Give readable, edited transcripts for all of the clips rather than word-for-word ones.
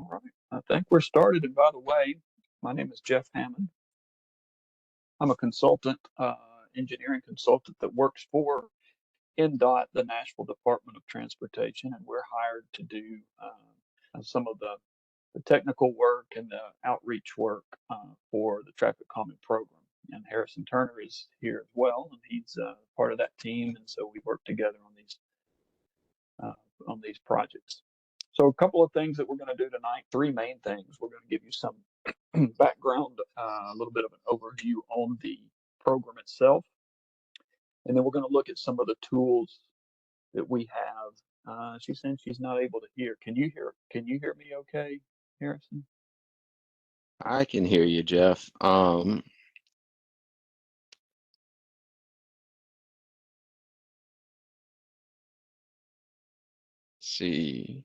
All right, I think we're started. And by the way, my name is Jeff Hammond. I'm a consultant, engineering consultant that works for NDOT, the Nashville Department of Transportation, and we're hired to do some of the technical work and the outreach work for the traffic calming program. And Harrison Turner is here as well, and he's part of that team, and so we work together on these projects. So a couple of things that we're going to do tonight, three main things. We're going to give you some background, a little bit of an overview on the program itself. And then we're going to look at some of the tools that we have. She's saying she's not able to hear. Can you hear me okay, Harrison? I can hear you, Jeff. See.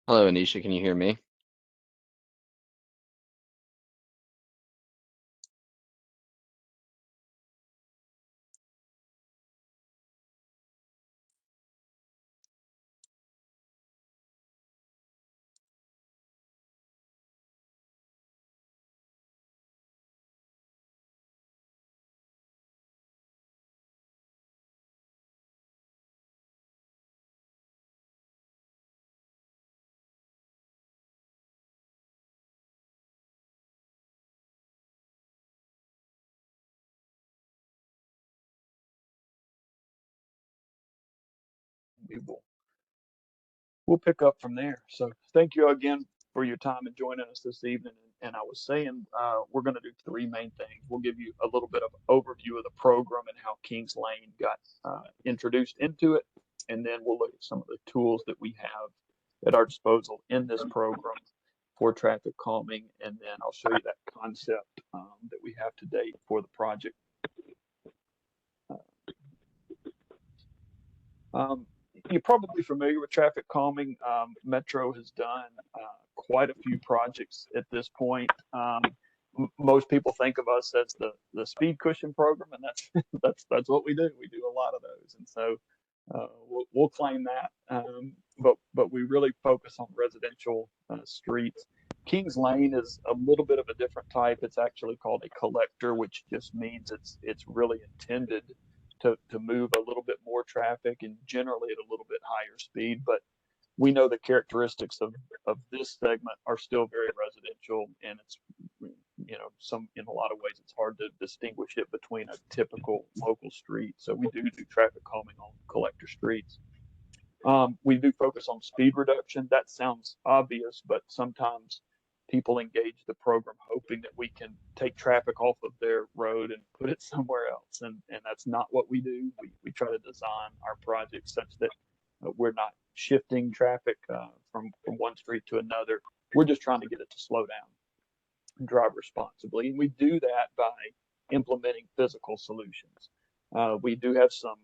Hello, Anisha, can you hear me? We'll pick up from there. So thank you again for your time and joining us this evening. And I was saying we're going to do three main things. We'll give you a little bit of an overview of the program and how Kings Lane got introduced into it. And then we'll look at some of the tools that we have at our disposal in this program for traffic calming. And then I'll show you that concept that we have to date for the project. You're probably familiar with traffic calming. Metro has done quite a few projects at this point. Most people think of us as the speed cushion program, and that's what we do. We do a lot of those, and so we'll claim that. But we really focus on residential streets. Kings Lane is a little bit of a different type. It's actually called a collector, which just means it's really intended to move a little bit more traffic and generally at a little bit higher speed. But we know the characteristics of this segment are still very residential, and it's, in a lot of ways, it's hard to distinguish it between a typical local street. So we do traffic calming on collector streets. We do focus on speed reduction. That sounds obvious, but sometimes people engage the program hoping that we can take traffic off of their road and put it somewhere else. And that's not what we do. We try to design our projects such that we're not shifting traffic from one street to another. We're just trying to get it to slow down and drive responsibly. And we do that by implementing physical solutions. We do have some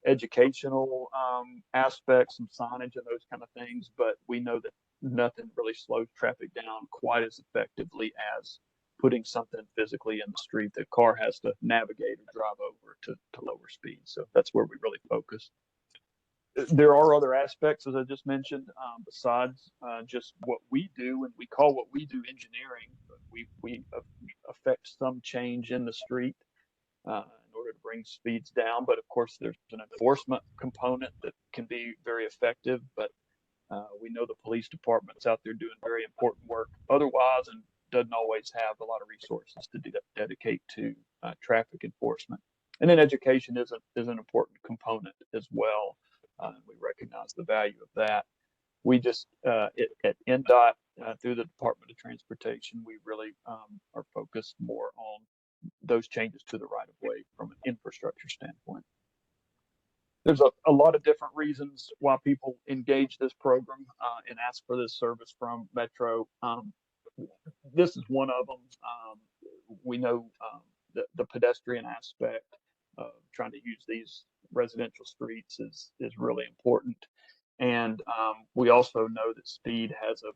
educational aspects, some signage and those kind of things, but we know that nothing really slows traffic down quite as effectively as putting something physically in the street that car has to navigate or drive over to lower speed. So that's where we really focus. There are other aspects, as I just mentioned, besides just what we do, and we call what we do engineering. We affect some change in the street in order to bring speeds down. But of course, there's an enforcement component that can be very effective. But we know the police department's out there doing very important work otherwise, and doesn't always have a lot of resources to dedicate to traffic enforcement. And then education is an important component as well. We recognize the value of that. We just at NDOT through the Department of Transportation, we really are focused more on those changes to the right of way from an infrastructure standpoint. There's a lot of different reasons why people engage this program and ask for this service from Metro. This is one of them. We know the pedestrian aspect of trying to use these residential streets is really important. And we also know that speed has a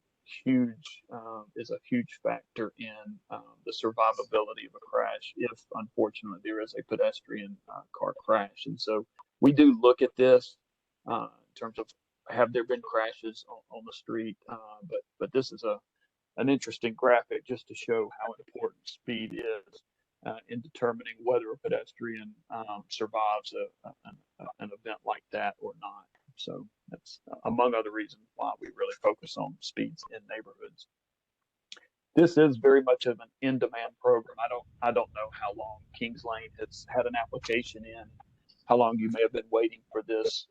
is a huge factor in the survivability of a crash if unfortunately there is a pedestrian car crash. And so we do look at this in terms of have there been crashes on the street, but this is an interesting graphic just to show how important speed is in determining whether a pedestrian survives an event like that or not. So that's among other reasons why we really focus on speeds in neighborhoods. This is very much of an in-demand program. I don't know how long Kings Lane has had an application in, how long you may have been waiting for this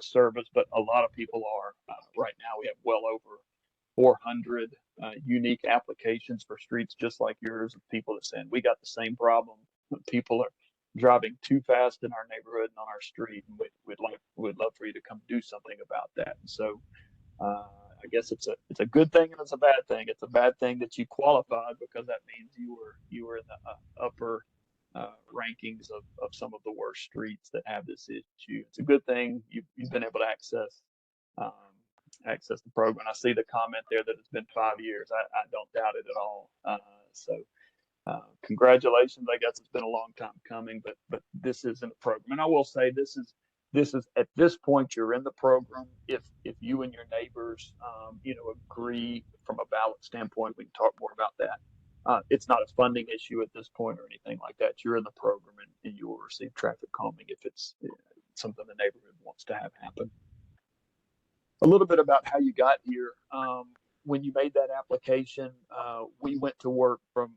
service, but a lot of people are. Right now we have well over 400 unique applications for streets just like yours, of people that saying we got the same problem. People are driving too fast in our neighborhood and on our street, and we'd love for you to come do something about that. And so I guess it's a good thing and it's a bad thing. It's a bad thing that you qualified because that means you were in the upper rankings of some of the worst streets that have this issue. It's a good thing you've been able to access the program. I see the comment there that it's been 5 years. I don't doubt it at all. Congratulations. I guess it's been a long time coming, but this isn't a program. And I will say this is at this point you're in the program. If you and your neighbors agree from a ballot standpoint, we can talk more about that. It's not a funding issue at this point or anything like that. You're in the program and you will receive traffic calming if it's something the neighborhood wants to have happen. A little bit about how you got here. When you made that application, we went to work from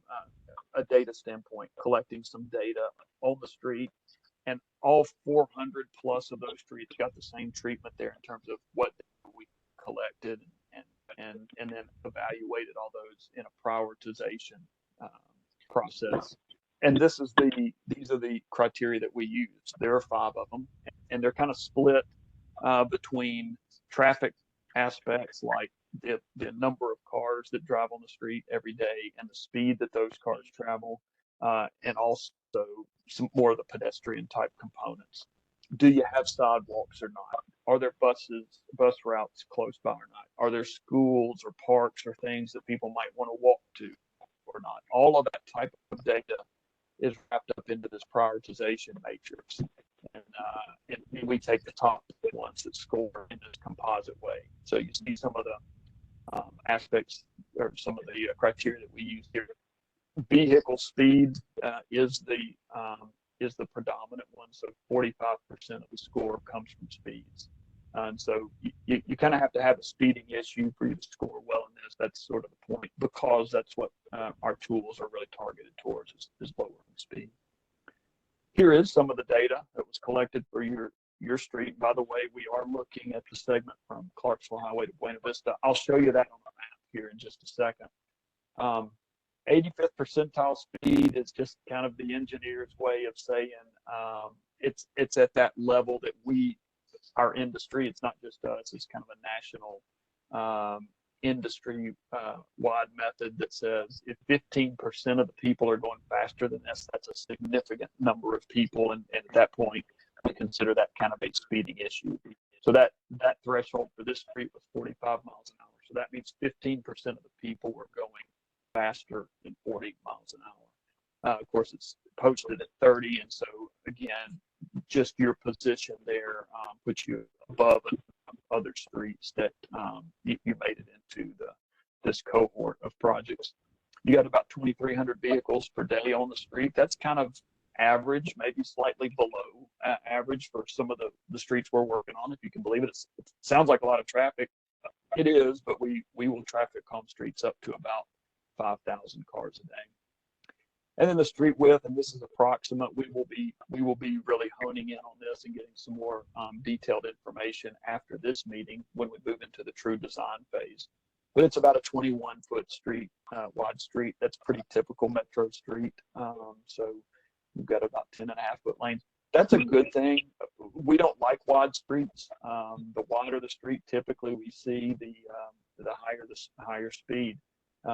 a data standpoint, collecting some data on the street, and all 400 plus of those streets got the same treatment there in terms of what we collected and then evaluated all those in a prioritization process. And these are the criteria that we use. There are 5 of them, and they're kind of split between traffic aspects like the number of cars that drive on the street every day and the speed that those cars travel, and also some more of the pedestrian type components. Do you have sidewalks or not? Are there bus routes close by or not? Are there schools or parks or things that people might want to walk to or not? All of that type of data is wrapped up into this prioritization matrix. And we take the top ones that score in this composite way. So you see some of the aspects or some of the criteria that we use here. Vehicle speed is the predominant one. So 45% of the score comes from speeds. And so you kind of have to have a speeding issue for you to score well in this. That's sort of the point, because that's what our tools are really targeted towards is lowering speed. Here is some of the data that was collected for your street. By the way, we are looking at the segment from Clarksville Highway to Buena Vista. I'll show you that on the map here in just a second. 85th percentile speed is just kind of the engineer's way of saying it's at that level that our industry, it's not just us, it's kind of a national industry wide method that says if 15% of the people are going faster than this, that's a significant number of people. And at that point, we consider that kind of a speeding issue. So that threshold for this street was 45 miles an hour. So that means 15% of the people were going faster than 40 miles an hour. Of course, it's posted at 30. And so again, just your position there puts you above other streets that you made it into this cohort of projects. You got about 2,300 vehicles per day on the street. That's kind of average, maybe slightly below average for some of the streets we're working on, if you can believe it. It sounds like a lot of traffic. It is, but we will traffic calm streets up to about 5,000 cars a day. And then the street width, and this is approximate. We will be really honing in on this and getting some more detailed information after this meeting when we move into the true design phase. But it's about a 21-foot street, wide street. That's pretty typical metro street. So we've got about 10.5-foot lanes. That's a good thing. We don't like wide streets. The wider the street, typically we see the higher speed.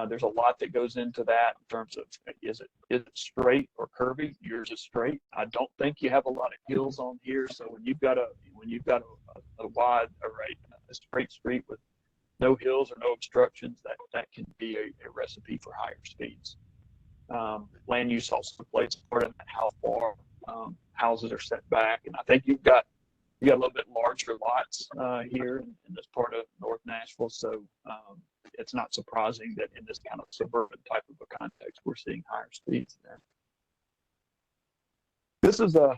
There's a lot that goes into that in terms of is it straight or curvy? Yours is straight. I don't think you have a lot of hills on here. So when you've got a wide array, a straight street with no hills or no obstructions, that can be a recipe for higher speeds. Land use also plays a part in that, how far houses are set back. And I think you got a little bit larger lots here in this part of North Nashville. So it's not surprising that in this kind of suburban type of a context, we're seeing higher speeds there. This is the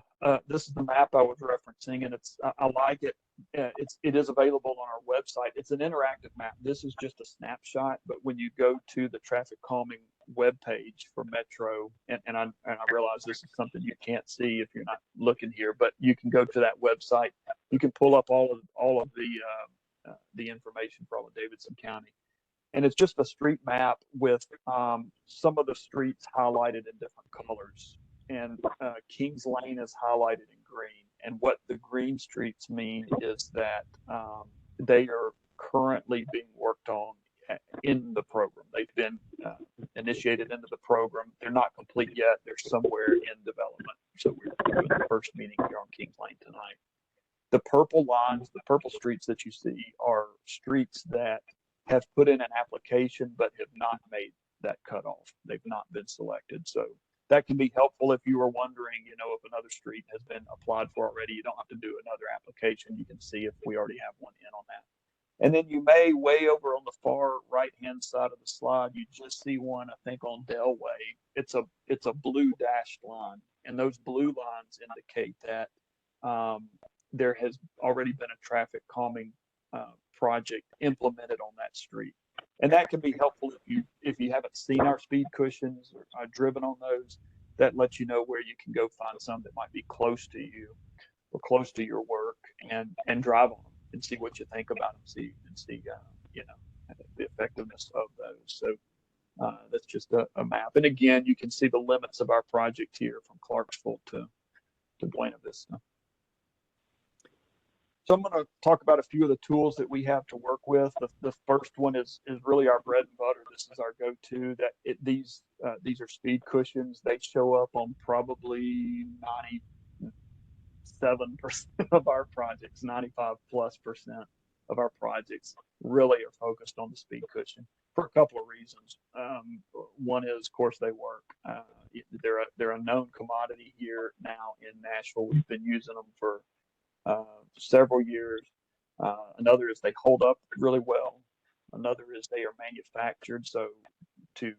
map I was referencing, and I like it. It is available on our website. It's an interactive map. This is just a snapshot, but when you go to the Traffic Calming webpage for Metro, and I realize this is something you can't see if you're not looking here, but you can go to that website. You can pull up all of the information for all of Davidson County, and it's just a street map with some of the streets highlighted in different colors. And Kings Lane is highlighted in green. And what the green streets mean is that they are currently being worked on in the program. They've been initiated into the program. They're not complete yet. They're somewhere in development. So we're doing the first meeting here on Kings Lane tonight. The purple lines, the purple streets that you see are streets that have put in an application but have not made that cutoff. They've not been selected. So that can be helpful if you were wondering, if another street has been applied for already. You don't have to do another application. You can see if we already have one in on that. And then you may, way over on the far right-hand side of the slide, you just see one, I think, on Delway. It's a blue dashed line, and those blue lines indicate that there has already been a traffic calming project implemented on that street. And that can be helpful if you haven't seen our speed cushions or driven on those. That lets you know where you can go find some that might be close to you or close to your work, and drive on them and see what you think about them. See the effectiveness of those. So that's just a map. And again, you can see the limits of our project here from Clarksville to Buena Vista. So I'm going to talk about a few of the tools that we have to work with. The first one is really our bread and butter. This is our go-to. These are speed cushions. They show up on probably 97% of our projects. 95+% of our projects really are focused on the speed cushion for a couple of reasons. One is, of course, they work. They're a known commodity here now in Nashville. We've been using them for several years. Another is they hold up really well. Another is they are manufactured to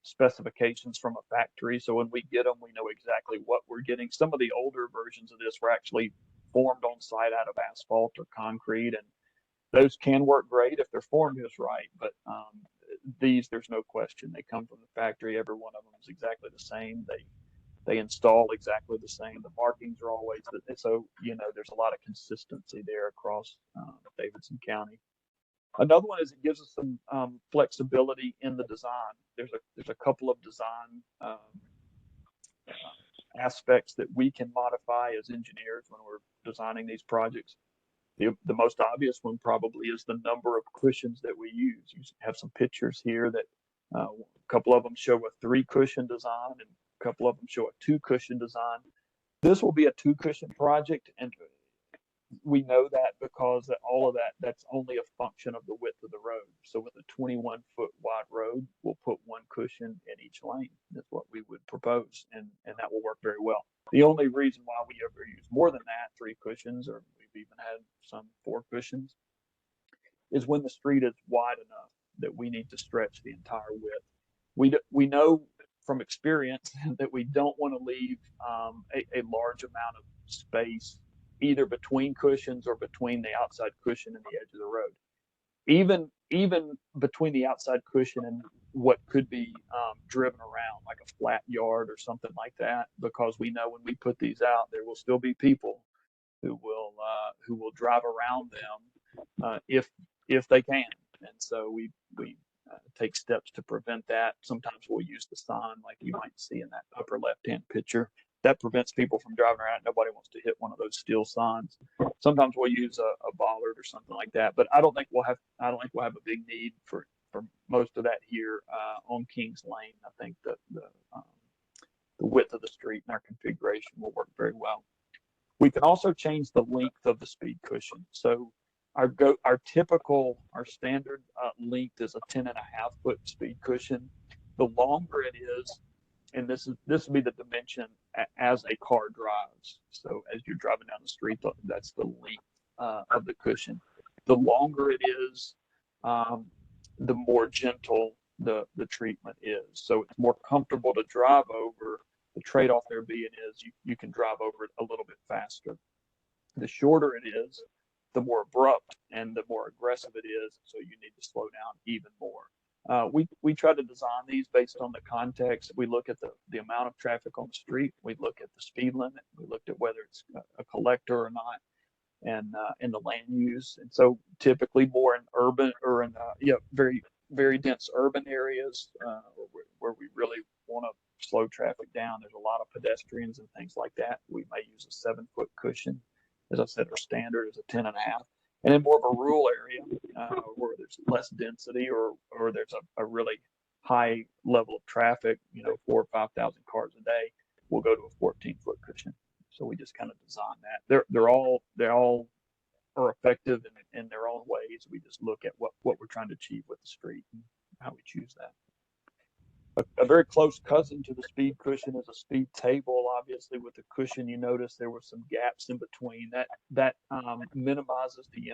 specifications from a factory. So when we get them, we know exactly what we're getting. Some of the older versions of this were actually formed on site out of asphalt or concrete, and those can work great if they're formed just right. But there's no question, they come from the factory. Every one of them is exactly the same. They install exactly the same. The markings are always so there's a lot of consistency there across Davidson County. Another one is it gives us some flexibility in the design. There's a couple of design aspects that we can modify as engineers when we're designing these projects. The most obvious one probably is the number of cushions that we use. You have some pictures here that a couple of them show a 3-cushion design, and a couple of them show a 2-cushion design. This will be a 2-cushion project, and we know that because all of that's only a function of the width of the road. So with a 21-foot wide road, we'll put 1 cushion in each lane. That's what we would propose, and that will work very well. The only reason why we ever use more than that, 3 cushions, or we've even had some 4 cushions, is when the street is wide enough that we need to stretch the entire width. We know from experience that we don't want to leave a large amount of space either between cushions or between the outside cushion and the edge of the road. Even between the outside cushion and what could be driven around, like a flat yard or something like that, because we know when we put these out, there will still be people who will drive around them if they can. And so we take steps to prevent that. Sometimes we'll use the sign like you might see in that upper left-hand picture. That prevents people from driving around. Nobody wants to hit one of those steel signs. Sometimes we'll use a bollard or something like that, but I don't think we'll have a big need for most of that here on Kings Lane. I think the width of the street and our configuration will work very well. We can also change the length of the speed cushion. So our typical, our standard length is a 10.5 foot speed cushion. The longer it is, and this would be the dimension as a car drives. So as you're driving down the street, that's the length of the cushion. The longer it is, the more gentle the treatment is. So it's more comfortable to drive over. The trade-off there being is you can drive over it a little bit faster. The shorter it is, the more abrupt and the more aggressive it is. So you need to slow down even more. We try to design these based on the context. We look at the amount of traffic on the street. We look at the speed limit. We looked at whether it's a collector or not, and in the land use. And so typically more in urban or in very, very dense urban areas where we really want to slow traffic down. There's a lot of pedestrians and things like that. We may use a 7 foot cushion. As I said, our standard is a 10.5. And in more of a rural area where there's less density or there's a really high level of traffic, 4,000 or 5,000 cars a day, we'll go to a 14 foot cushion. So we just kind of design that. They all are effective in their own ways. We just look at what we're trying to achieve with the street and how we choose that. A very close cousin to the speed cushion is a speed table. Obviously, with the cushion, you notice there were some gaps in between. That minimizes the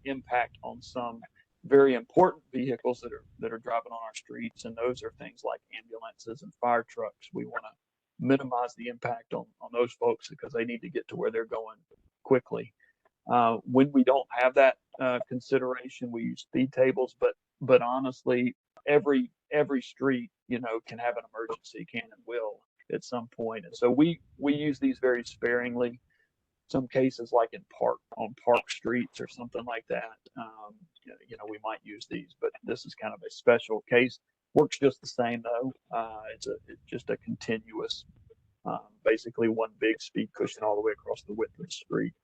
impact on some very important vehicles that are driving on our streets, and those are things like ambulances and fire trucks. We want to minimize the impact on those folks because they need to get to where they're going quickly. When we don't have that consideration, we use speed tables, but honestly, every street, can have an emergency, can and will at some point. And so we use these very sparingly. Some cases like on park streets or something like that, we might use these, but this is kind of a special case. Works just the same though. It's just a continuous, basically one big speed cushion all the way across the width of the street.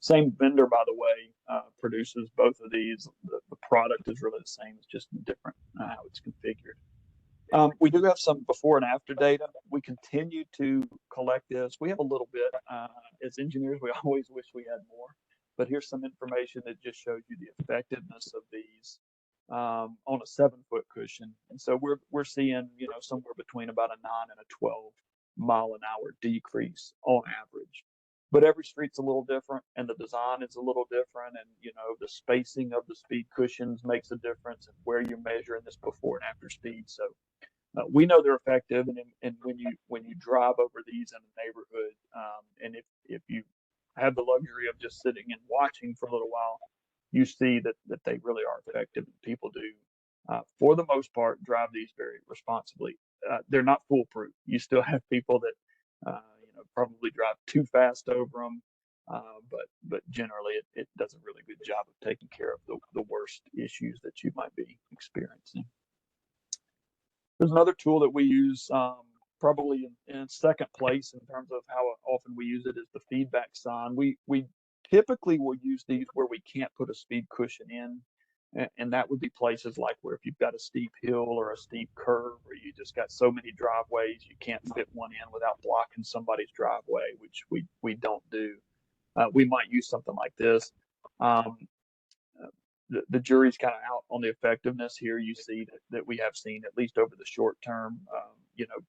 Same vendor, by the way, produces both of these. The product is really the same. It's just different how it's configured. We do have some before and after data. We continue to collect this. We have a little bit. As engineers, we always wish we had more. But here's some information that just shows you the effectiveness of these on a 7 foot cushion. And so we're seeing, somewhere between about a 9 and a 12 mile-an-hour decrease on average. But every street's a little different, and the design is a little different, and the spacing of the speed cushions makes a difference, and where you're measuring this before and after speed. So we know they're effective, and when you drive over these in a neighborhood, and if you have the luxury of just sitting and watching for a little while, you see that they really are effective, and people do, for the most part, drive these very responsibly. They're not foolproof. You still have people that probably drive too fast over them, but generally it does a really good job of taking care of the worst issues that you might be experiencing. There's another tool that we use, probably in second place in terms of how often we use it, is the feedback sign. We typically will use these where we can't put a speed cushion in, and that would be places like where if you've got a steep hill or a steep curve, or you just got so many driveways you can't fit one in without blocking somebody's driveway, which we don't do. We might use something like this. The jury's kind of out on the effectiveness here. You see that we have seen, at least over the short term,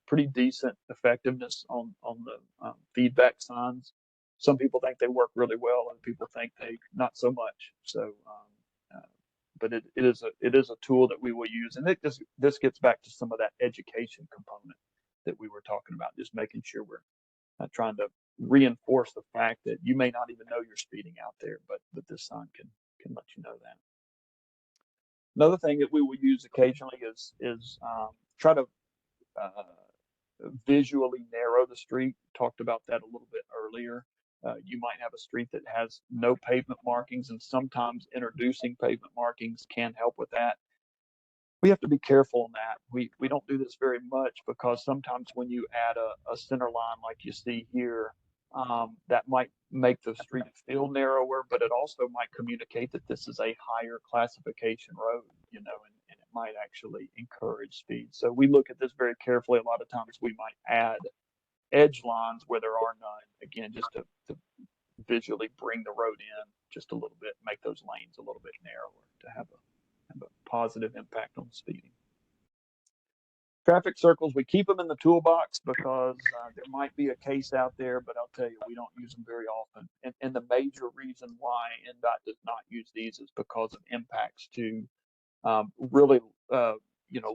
pretty decent effectiveness on the feedback signs. Some people think they work really well, and people think they not so much. So, but it is a tool that we will use, and this gets back to some of that education component that we were talking about, just making sure we're trying to reinforce the fact that you may not even know you're speeding out there, but this sign can let you know that. Another thing that we will use occasionally is try to visually narrow the street. Talked about that a little bit earlier. You might have a street that has no pavement markings, and sometimes introducing pavement markings can help with that. We have to be careful on that. We don't do this very much, because sometimes when you add a center line like you see here, that might make the street feel narrower, but it also might communicate that this is a higher classification road, and it might actually encourage speed. So we look at this very carefully. A lot of times we might add edge lines where there are none, again, just to visually bring the road in. just a little bit, make those lanes a little bit narrower to have a positive impact on speeding. Traffic circles, we keep them in the toolbox because there might be a case out there, but I'll tell you, we don't use them very often. And the major reason why NDOT does not use these is because of impacts to really,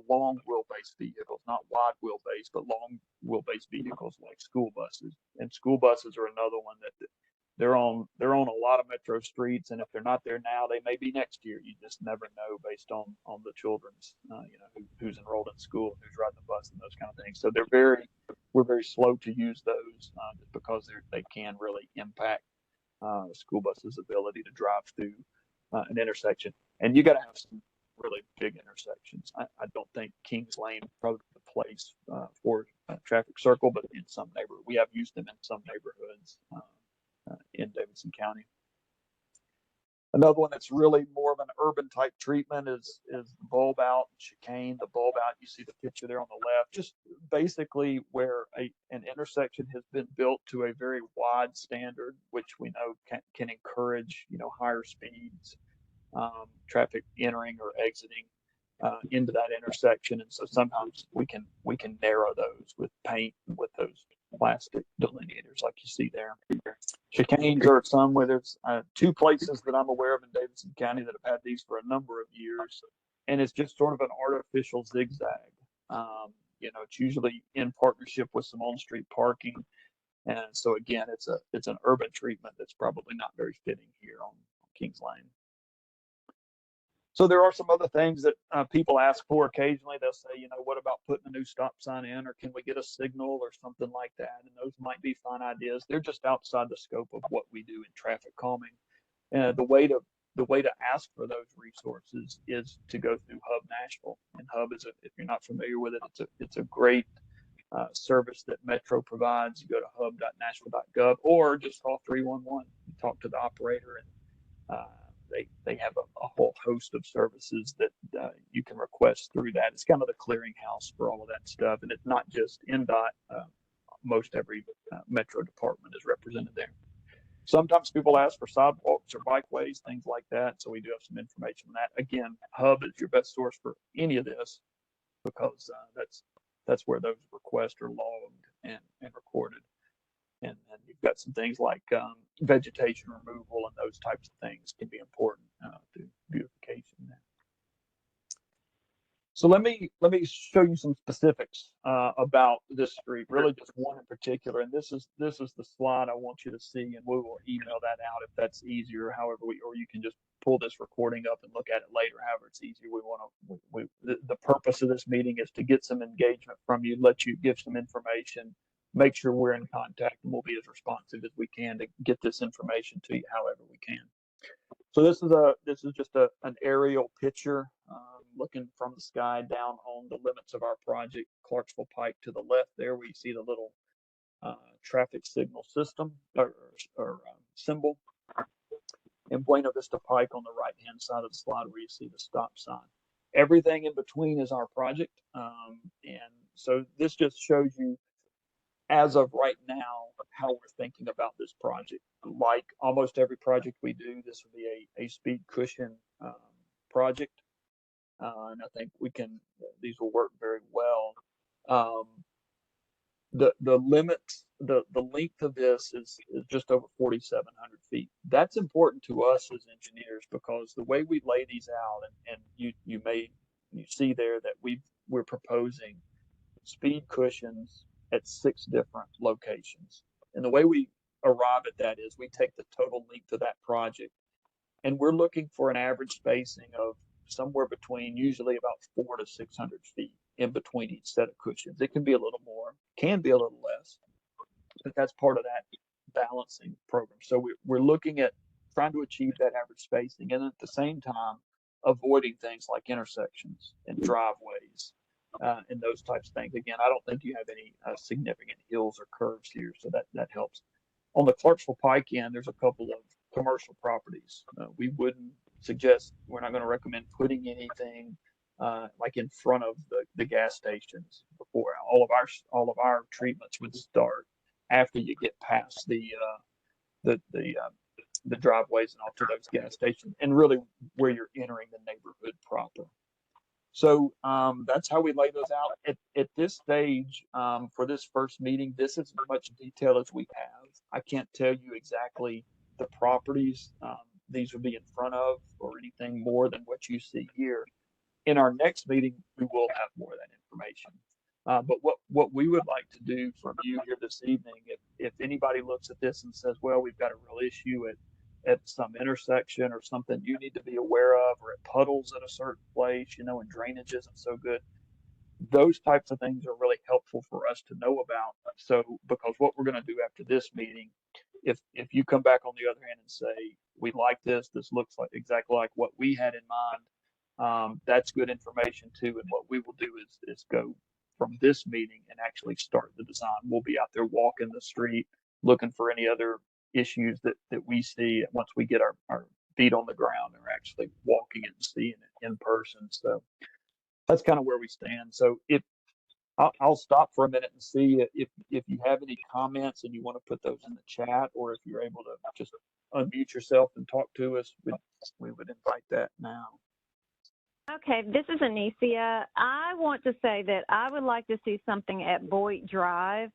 long wheelbase vehicles, not wide wheelbase, but long wheelbase vehicles like school buses. And school buses are another one that they're on a lot of metro streets, and if they're not there now, they may be next year. You just never know based on the children's, who's enrolled in school, who's riding the bus, and those kind of things. So we're very slow to use those just because they can really impact school buses' ability to drive through an intersection. And you got to have some really big intersections. I don't think Kings Lane is probably the place for a traffic circle, but in some neighborhoods, we have used them in some neighborhoods in Davidson County. Another one that's really more of an urban type treatment is the bulb out chicane. The bulb out, you see the picture there on the left, just basically where an intersection has been built to a very wide standard, which we know can encourage higher speeds, traffic entering or exiting into that intersection. And so sometimes we can narrow those with paint, with those plastic delineators like you see there. Chicanes are some where there's two places that I'm aware of in Davidson County that have had these for a number of years, and it's just sort of an artificial zigzag. It's usually in partnership with some on-street parking, and so again, it's an urban treatment that's probably not very fitting here on Kings Lane. So there are some other things that people ask for occasionally. They'll say, what about putting a new stop sign in, or can we get a signal or something like that? And those might be fine ideas. They're just outside the scope of what we do in traffic calming. The way to ask for those resources is to go through Hub Nashville. And Hub is, if you're not familiar with it, it's a great service that Metro provides. You go to hub.nashville.gov or just call 311. You talk to the operator, and they have a whole host of services that you can request through that. It's kind of the clearinghouse for all of that stuff, and it's not just NDOT. Most every Metro department is represented there. Sometimes people ask for sidewalks or bikeways, things like that, so we do have some information on that. Again, Hub is your best source for any of this because that's where those requests are logged and recorded. And you've got some things like vegetation removal and those types of things can be important to beautification there. So let me show you some specifics about this street, really just one in particular. And this is the slide I want you to see, and we will email that out if that's easier. However, or you can just pull this recording up and look at it later. However, it's easier. The purpose of this meeting is to get some engagement from you, let you give some information, make sure we're in contact, and we'll be as responsive as we can to get this information to you however we can. So this is just an aerial picture looking from the sky down on the limits of our project, Clarksville Pike to the left there, where you see the little traffic signal system or symbol, and Buena Vista Pike on the right-hand side of the slide where you see the stop sign. Everything in between is our project, and so this just shows you, as of right now, how we're thinking about this project. Like almost every project we do, this will be a speed cushion project, and I think these will work very well. The limit, the length of this is just over 4,700 feet. That's important to us as engineers because the way we lay these out, and you see there that we're proposing speed cushions at 6 different locations. And the way we arrive at that is we take the total length of that project, and we're looking for an average spacing of somewhere between usually about 400 to 600 feet in between each set of cushions. It can be a little more, can be a little less, but that's part of that balancing program. So we're looking at trying to achieve that average spacing, and at the same time avoiding things like intersections and driveways and those types of things. Again, I don't think you have any significant hills or curves here, so that helps. On the Clarksville Pike end, there's a couple of commercial properties. We wouldn't suggest, we're not going to recommend putting anything like in front of the gas stations before. All of our treatments would start after you get past the the driveways and off to those gas stations, and really where you're entering the neighborhood proper. So that's how we lay those out. At this stage, for this first meeting, this is as much detail as we have. I can't tell you exactly the properties these would be in front of or anything more than what you see here. In our next meeting, we will have more of that information. But what we would like to do from you here this evening, if anybody looks at this and says, well, we've got a real issue at some intersection or something you need to be aware of, or at puddles at a certain place, and drainage isn't so good, those types of things are really helpful for us to know about. So, because what we're going to do after this meeting, if you come back on the other hand and say, we like this looks like exactly like what we had in mind, that's good information too. And what we will do is go from this meeting and actually start the design. We'll be out there walking the street, looking for any other issues that we see once we get our feet on the ground and are actually walking it and seeing it in person. So that's kind of where we stand. So if I'll stop for a minute and see if you have any comments and you want to put those in the chat, or if you're able to just unmute yourself and talk to us, we would invite that now. Okay, this is Anicia. I want to say that I would like to see something at Boyd Drive.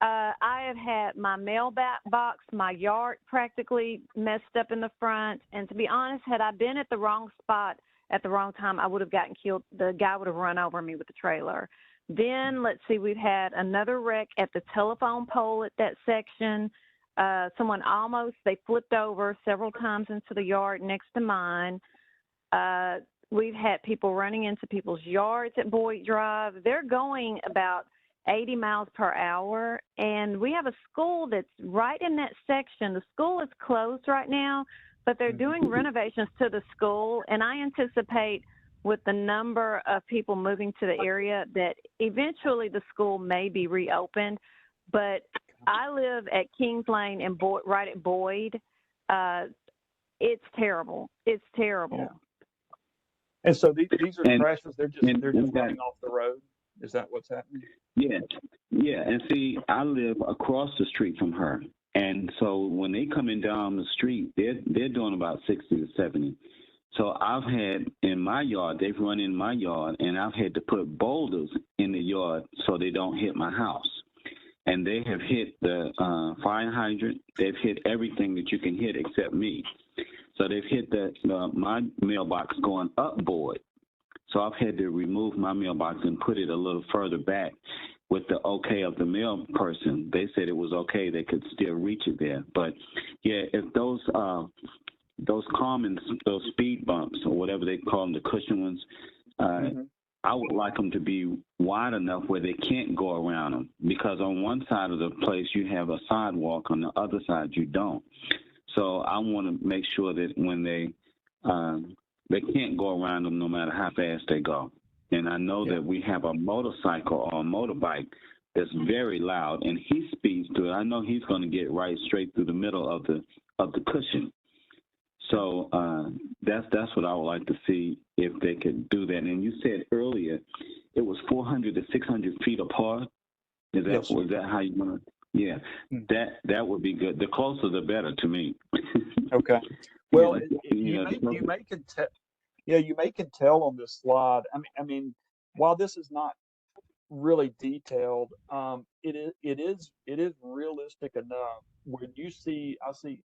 I have had my mailbox, my yard practically messed up in the front. And to be honest, had I been at the wrong spot at the wrong time, I would have gotten killed. The guy would have run over me with the trailer. Then, let's see, we've had another wreck at the telephone pole at that section. Someone they flipped over several times into the yard next to mine. We've had people running into people's yards at Boyd Drive. They're going about 80 miles per hour, and we have a school that's right in that section. The school is closed right now, but they're doing renovations to the school, and I anticipate with the number of people moving to the area that eventually the school may be reopened. But I live at Kings Lane and right at Boyd. It's terrible. It's terrible. Yeah. And so these are crashes. They're just running off the road. Is that what's happening? Yeah. And see, I live across the street from her, and so when they coming down the street, they're doing about 60 to 70. So I've had in my yard, they've run in my yard, and I've had to put boulders in the yard so they don't hit my house. And they have hit the fire hydrant. They've hit everything that you can hit except me. So they've hit my mailbox going up Boyd. So I've had to remove my mailbox and put it a little further back with the okay of the mail person. They said it was okay. They could still reach it there. But, yeah, if those speed bumps or whatever they call them, the cushion ones, I would like them to be wide enough where they can't go around them, because on one side of the place you have a sidewalk, on the other side you don't. So I want to make sure that when they can't go around them no matter how fast they go. And I know that we have a motorcycle or a motorbike that's very loud, and he speeds through it. I know he's going to get right straight through the middle of the cushion. So that's what I would like to see, if they could do that. And you said earlier it was 400 to 600 feet apart. Was that how you want to? Yeah, that would be good. The closer, the better to me. Okay. Well, you may can tell on this slide. I mean, while this is not really detailed, it is realistic enough. When you see,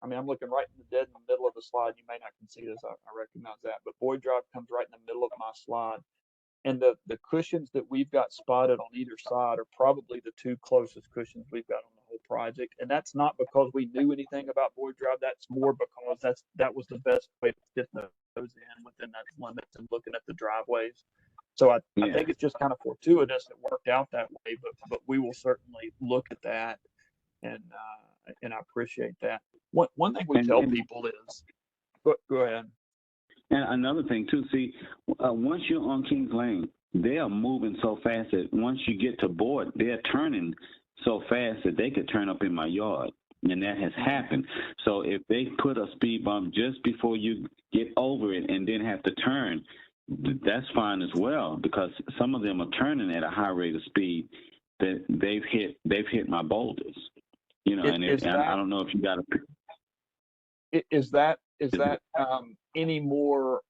I'm looking right in the middle of the slide. You may not can see this. I recognize that, but Boyd Drive comes right in the middle of my slide. And the cushions that we've got spotted on either side are probably the two closest cushions we've got on the whole project. And that's not because we knew anything about Boyd Drive. That's more because that was the best way to fit those in within that limits and looking at the driveways. So I think it's just kind of fortuitous it worked out that way. But we will certainly look at that, and I appreciate that. One thing we tell people is, go ahead. And another thing, too, see, once you're on Kings Lane, they are moving so fast that once you get to Boyd, they're turning so fast that they could turn up in my yard, and that has happened. So if they put a speed bump just before you get over it and then have to turn, that's fine as well, because some of them are turning at a high rate of speed that they've hit my boulders. And I don't know if you got a Is that any more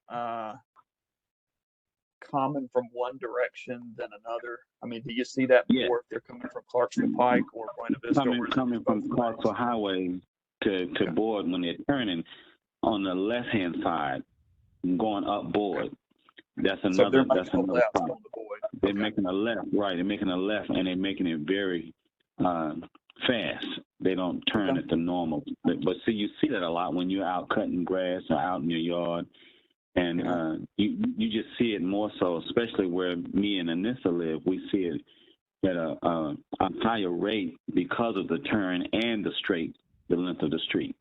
common from one direction than another? I mean, do you see that more if they're coming from Clarksville Pike or Buena Vista? Coming from Clarksville Highway to Board when they're turning on the left-hand side, going up Board. That's another. That's another problem. They're making a left, right? They're making a left, and they're making it very fast. They don't turn at the normal. But see, you see that a lot when you're out cutting grass or out in your yard, and you just see it more so, especially where me and Anissa live. We see it at a higher rate because of the turn and the length of the street.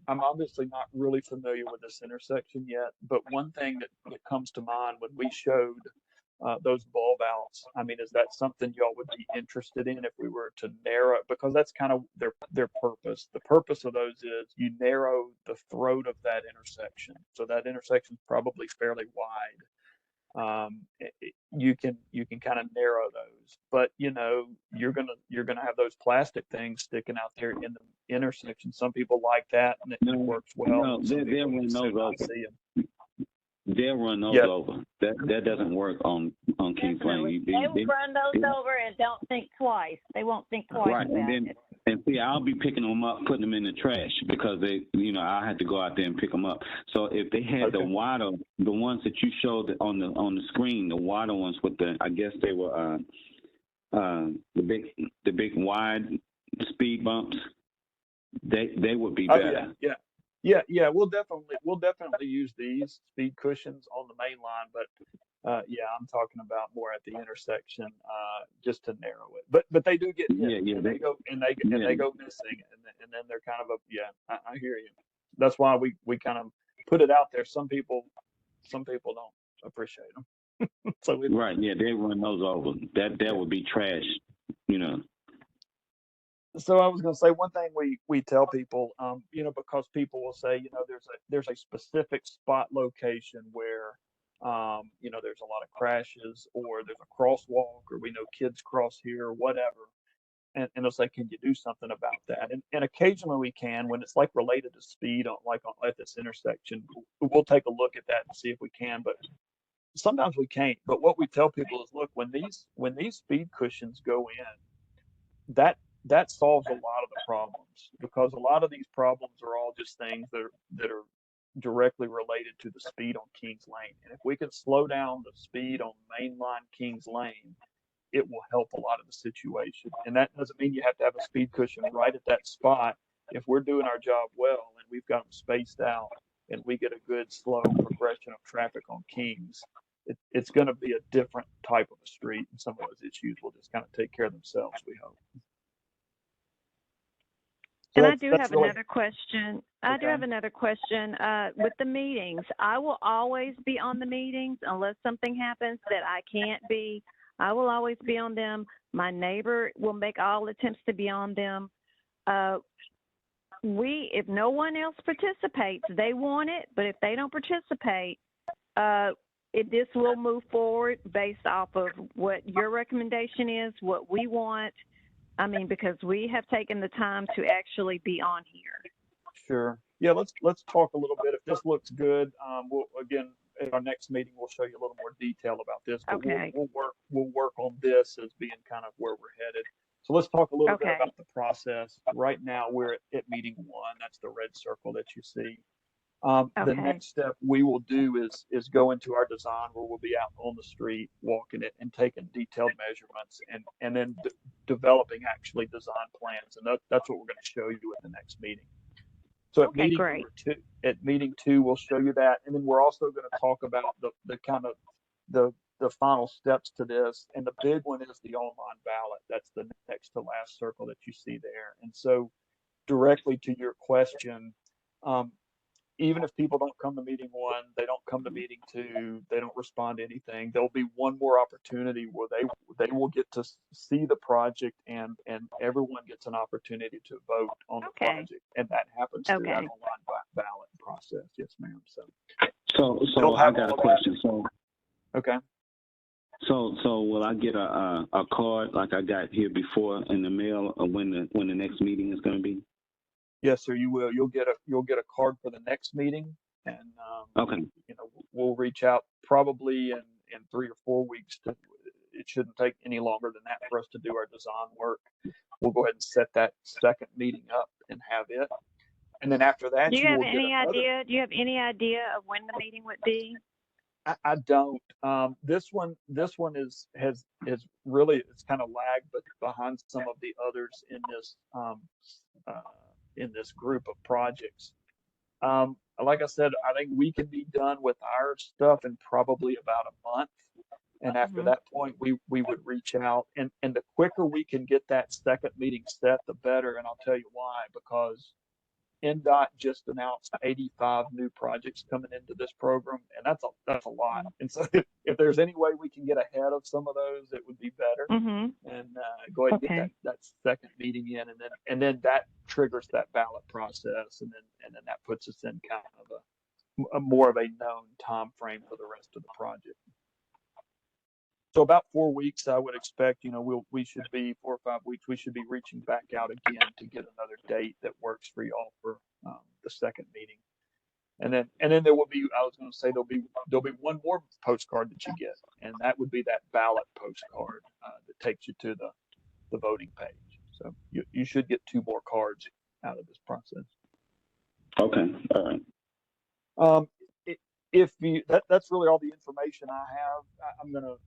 I'm obviously not really familiar with this intersection yet, but one thing that comes to mind when we showed those bulb outs, I mean, is that something y'all would be interested in if we were to narrow, because that's kind of their purpose. The purpose of those is you narrow the throat of that intersection. So that intersection is probably fairly wide. You can kind of narrow those, but you're gonna have those plastic things sticking out there in the intersection. Some people like that, and it works well. No, they'll run those over. They'll run those over. That doesn't work on Kings Lane. They will run those over and don't think twice. They won't think twice about it. And see, I'll be picking them up, putting them in the trash because I had to go out there and pick them up. So if they had the ones that you showed on the screen, the wider ones with I guess they were the big wide speed bumps, they would be better. Yeah. We'll definitely use these speed cushions on the main line, but I'm talking about more at the intersection, just to narrow it. But they do get hit. They go missing, and then they're kind of I hear you. That's why we kind of put it out there. Some people don't appreciate them. So they run those over. That would be trash, So I was going to say one thing we tell people, because people will say, there's a specific spot location where, there's a lot of crashes, or there's a crosswalk, or we know kids cross here, or whatever. And they'll say, can you do something about that? And occasionally we can, when it's like related to speed at this intersection, we'll take a look at that and see if we can, but sometimes we can't. But what we tell people is, look, when these speed cushions go in, that solves a lot of the problems, because a lot of these problems are all just things that are directly related to the speed on Kings Lane. And if we can slow down the speed on mainline Kings Lane, it will help a lot of the situation. And that doesn't mean you have to have a speed cushion right at that spot. If we're doing our job well and we've got them spaced out and we get a good slow progression of traffic on Kings, it's going to be a different type of a street, and some of those issues will just kind of take care of themselves, we hope. And I do have another question. With the meetings. I will always be on the meetings unless something happens that I can't be. I will always be on them. My neighbor will make all attempts to be on them. If no one else participates, they want it, but if they don't participate, this will move forward based off of what your recommendation is, what we want. I mean, because we have taken the time to actually be on here. Sure. Yeah, let's talk a little bit. If this looks good, we'll again at our next meeting we'll show you a little more detail about this. But okay. We'll work on this as being kind of where we're headed. So let's talk a little bit about the process. Right now we're at meeting 1. That's the red circle that you see. The next step we will do is go into our design, where we'll be out on the street walking it and taking detailed measurements and then developing actually design plans. And that's what we're going to show you at the next meeting. So at meeting 2, we'll show you that. And then we're also going to talk about the kind of the final steps to this. And the big one is the online ballot. That's the next to last circle that you see there. And so directly to your question, even if people don't come to meeting 1, they don't come to meeting 2, they don't respond to anything, there'll be one more opportunity where they will get to see the project, and everyone gets an opportunity to vote on the project, and that happens through that online ballot process. Yes, ma'am. So I got a question. So will I get a card like I got here before in the mail, or when the next meeting is going to be? Yes, sir, you will. You'll get a card for the next meeting, and Okay. you know, we'll reach out probably in 3 or 4 weeks. It shouldn't take any longer than that for us to do our design work. We'll go ahead and set that second meeting up and have it, and then after that, Do you you have will get any another. idea? Do you have any idea of when the meeting would be? I don't. This one has really, it's kind of lagged, but behind some of the others in this group of projects. Like I said, I think we can be done with our stuff in probably about a month. And after that point, we would reach out, and the quicker we can get that second meeting set, the better. And I'll tell you why, because NDOT just announced 85 new projects coming into this program, and that's a lot. And so if there's any way we can get ahead of some of those, it would be better. And go ahead and get that second meeting in, and then that triggers that ballot process, and then that puts us in kind of a more of a known time frame for the rest of the project. So about 4 weeks, I would expect. You know, we should be 4 or 5 weeks. We should be reaching back out again to get another date that works for y'all for the second meeting. And then there will be. I was going to say there'll be one more postcard that you get, and that would be that ballot postcard that takes you to the voting page. So you should get 2 more cards out of this process. Okay. All right. If you that's really all the information I have. I'm gonna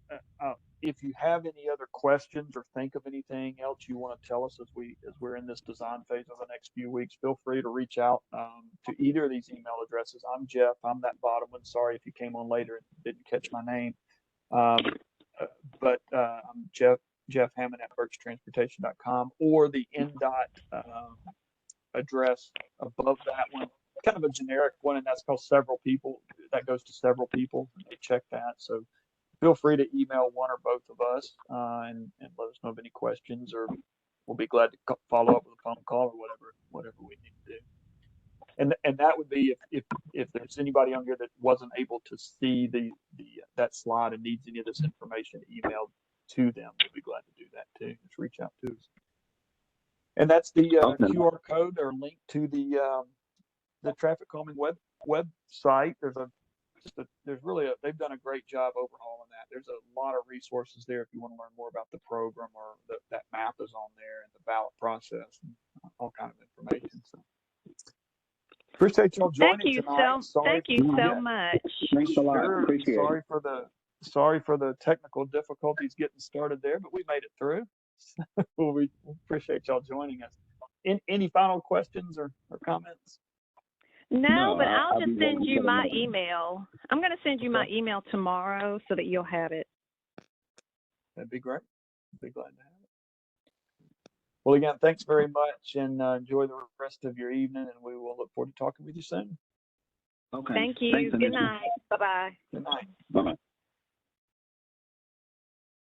if you have any other questions or think of anything else you want to tell us as we're in this design phase over the next few weeks, feel free to reach out to either of these email addresses. I'm Jeff. I'm that bottom one. Sorry if you came on later and didn't catch my name, but I'm Jeff Hammond at birchtransportation.com, or the NDOT address above that one. Kind of a generic one, and that's called several people. That goes to several people. They check that. So feel free to email one or both of us and let us know of any questions, or we'll be glad to follow up with a phone call or whatever we need to do. And that would be if there's anybody on here that wasn't able to see that slide and needs any of this information emailed to them, we'll be glad to do that too. Just reach out to us. And that's the QR code or link to the Traffic Calming website. They've done a great job overhauling that. There's a lot of resources there if you want to learn more about the program, or that map is on there, and the ballot process, and all kind of information. So appreciate y'all joining tonight. Thank you so much. Thanks a lot. Appreciate it. Sorry for the technical difficulties getting started there, but we made it through. Well, we appreciate y'all joining us. Any final questions or comments? No, but I'll just send you my email. I'm going to send you my email tomorrow so that you'll have it. That'd be great. I'd be glad to have it. Well, again, thanks very much, and enjoy the rest of your evening, and we will look forward to talking with you soon. Okay. Thank you. Thanks, Good night. Bye-bye. Good night. Bye-bye.